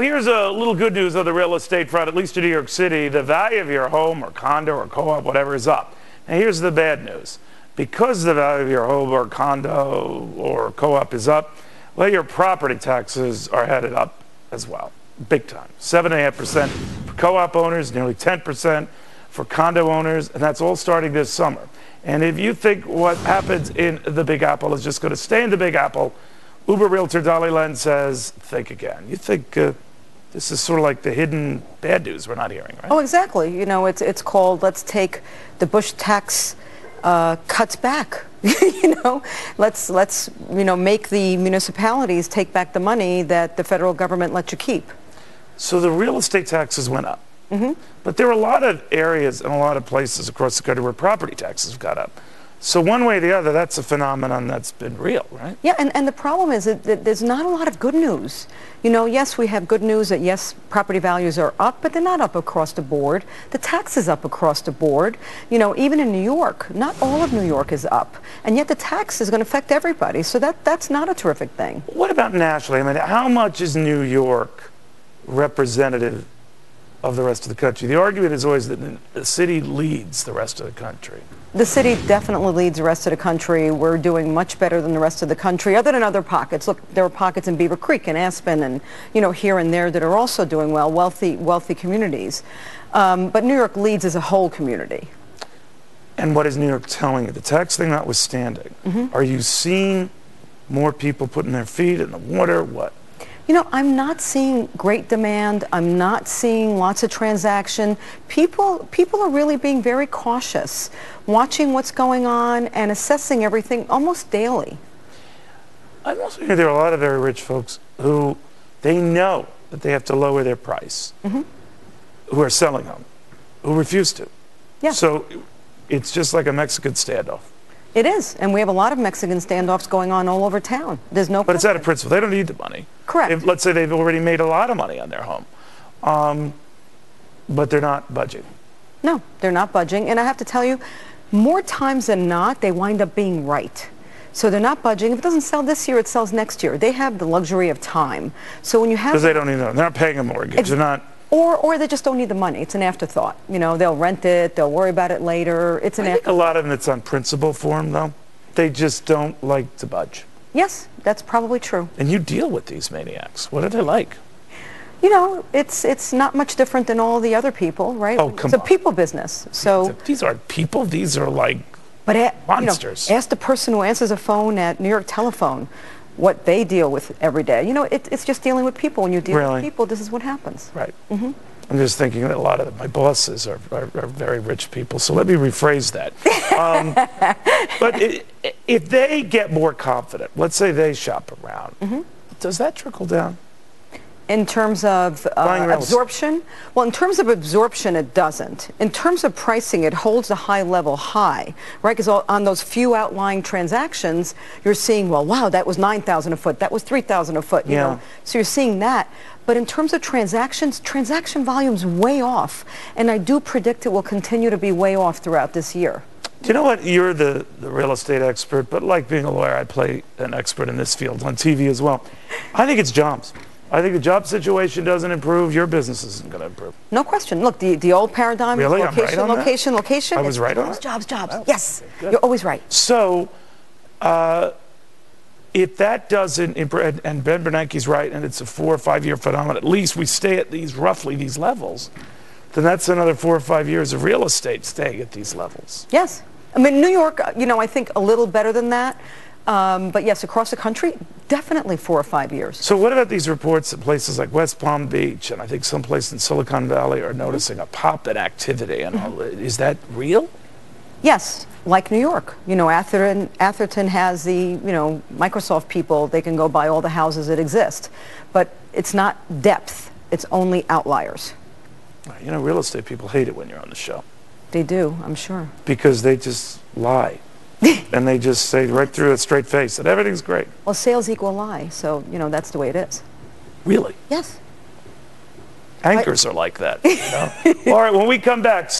here's a little good news on the real estate front, at least in New York City. The value of your home or condo or co-op, whatever, is up. Now here's the bad news. Because the value of your home or condo or co-op is up, well, your property taxes are headed up as well, big time. 7.5% for co-op owners, nearly 10% for condo owners, and that's all starting this summer. And if you think what happens in the Big Apple is just going to stay in the Big Apple, Uber realtor Dolly Len says, think again. You think this is sort of like the hidden bad news we're not hearing, right? Oh, exactly. You know, it's called, let's take the Bush tax cuts back. Let's make the municipalities take back the money that the federal government let you keep. So the real estate taxes went up. But there are a lot of areas and a lot of places across the country where property taxes have got up. So one way or the other, that's a phenomenon that's been real, right? Yeah, and the problem is that there's not a lot of good news. You know, yes, we have good news that, yes, property values are up, but they're not up across the board. The tax is up across the board. You know, even in New York, not all of New York is up. And yet the tax is going to affect everybody. So that's not a terrific thing. What about nationally? I mean, how much is New York representative of the rest of the country? The argument is always that the city leads the rest of the country. The city definitely leads the rest of the country. We're doing much better than the rest of the country, other than other pockets. Look, there are pockets in Beaver Creek and Aspen and, you know, here and there that are also doing well, wealthy communities. But New York leads as a whole community. And what is New York telling you? The tax thing notwithstanding, are you seeing more people putting their feet in the water? What? You know, I'm not seeing great demand. I'm not seeing lots of transaction. People are really being very cautious, watching what's going on and assessing everything almost daily. I'm also hearing there are a lot of very rich folks who they know that they have to lower their price, who are selling them, who refuse to. Yeah. So it's just like a Mexican standoff. It is, and we have a lot of Mexican standoffs going on all over town. There's no. But it's out of principle. They don't need the money. Correct. Let's say they've already made a lot of money on their home, but they're not budging. No, they're not budging, and I have to tell you, more times than not, they wind up being right. So they're not budging. If it doesn't sell this year, it sells next year. They have the luxury of time. So when you have, because they don't need it, they're not paying a mortgage. They're not. Or they just don't need the money. It's an afterthought. You know, they'll rent it. They'll worry about it later. It's an. I think a lot of them, it's on principle for them, though. They just don't like to budge. Yes, that's probably true. And you deal with these maniacs. What are they like? You know, it's not much different than all the other people, right? Oh, come on. It's a people business. So these aren't people. These are like monsters. You know, ask the person who answers a phone at New York Telephone what they deal with every day. You know, it's just dealing with people. When you deal with people, this is what happens. Right. I'm just thinking that a lot of my bosses are very rich people, so let me rephrase that. But if they get more confident, let's say they shop around, does that trickle down? In terms of absorption? Well, in terms of absorption, it doesn't. In terms of pricing, it holds a high level high, right? Because on those few outlying transactions, you're seeing, well, wow, that was $9,000 a foot, that was $3,000 a foot, you know? So you're seeing that. But in terms of transactions, transaction volume's way off. And I do predict it will continue to be way off throughout this year. Do you know what? You're the real estate expert, but like being a lawyer, I play an expert in this field on TV as well. I think it's jobs. I think the job situation doesn't improve, your business isn't going to improve. No question. Look, the old paradigm, really? location, I'm right on location, that? location. I was right on that? Jobs. Oh, yes, okay, you're always right. So, if that doesn't improve, and Ben Bernanke's right, and it's a 4 or 5 year phenomenon, at least we stay at roughly these levels, then that's another 4 or 5 years of real estate staying at these levels. Yes. I mean, New York, you know, I think a little better than that. But yes, across the country, definitely 4 or 5 years. So what about these reports that places like West Palm Beach and I think someplace in Silicon Valley are noticing a pop in activity and all? Is that real? Yes, like New York. You know, Atherton has the, you know, Microsoft people, they can go buy all the houses that exist. But it's not depth, it's only outliers. You know, real estate people hate it when you're on the show. They do, I'm sure. Because they just lie. And they just say right through a straight face that everything's great. Well, sales equal lie, so, you know, that's the way it is. Really? Yes. Anchors are like that, you know? All right, when we come back...